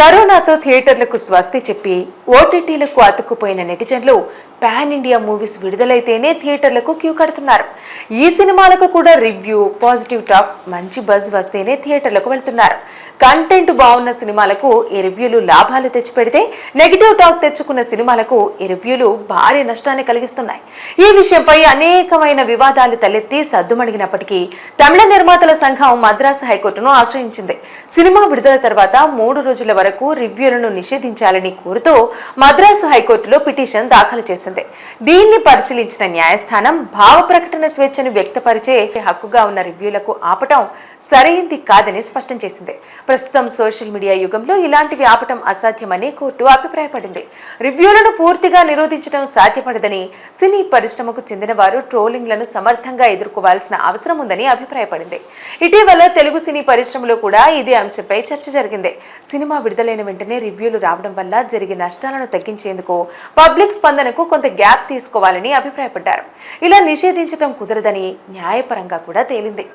కరోనాతో థియేటర్లకు స్వస్తి చెప్పి ఓటీటీలకు అతుక్కుపోయిన నెటిజన్లు పాన్ ఇండియా మూవీస్ విడుదలైతేనే థియేటర్లకు క్యూ కడుతున్నారు. ఈ సినిమాలకు కూడా రివ్యూ, పాజిటివ్ టాక్, మంచి బజ్ వస్తేనే థియేటర్లకు వెళ్తున్నారు. కంటెంట్ బాగున్న సినిమాలకు ఈ రివ్యూలు లాభాలు తెచ్చిపెడితే, నెగిటివ్ టాక్ తెచ్చుకున్న సినిమాలకు ఈ రివ్యూలు భారీ నష్టాన్ని కలిగిస్తున్నాయి. ఈ విషయంపై అనేకమైన వివాదాలు తలెత్తి సద్దుమణిగినప్పటికీ తమిళ నిర్మాతల సంఘం మద్రాసు హైకోర్టును ఆశ్రయించింది. సినిమా విడుదల తర్వాత 3 రోజుల వరకు రివ్యూలను నిషేధించాలని కోరుతూ మద్రాసు హైకోర్టులో పిటిషన్ దాఖలు చేసింది. దీన్ని పరిశీలించిన న్యాయస్థానం భావ ప్రకటన స్వేచ్ఛను వ్యక్తపరిచే హక్కుగా ఉన్న రివ్యూలకు ఆపటం సరైంది కాదని స్పష్టం చేసింది. ప్రస్తుతం సోషల్ మీడియా యుగంలో ఇలాంటివి ఆపటం అసాధ్యమని కోర్టు అభిప్రాయపడింది. రివ్యూలను పూర్తిగా నిరోధించడం సాధ్యపడదని, సినీ పరిశ్రమకు చెందిన వారు ట్రోలింగ్లను సమర్థంగా ఎదుర్కోవాల్సిన అవసరం ఉందని అభిప్రాయపడింది. ఇటీవల తెలుగు సినీ పరిశ్రమలో కూడా ఇదే అంశంపై చర్చ జరిగింది. సినిమా విడుదలైన వెంటనే రివ్యూలు రావడం వల్ల జరిగే నష్టాలను తగ్గించేందుకు పబ్లిక్ స్పందనకు కొంత గ్యాప్ తీసుకోవాలని అభిప్రాయపడ్డారు. ఇలా నిషేధించడం కుదరదని న్యాయపరంగా కూడా తేలింది.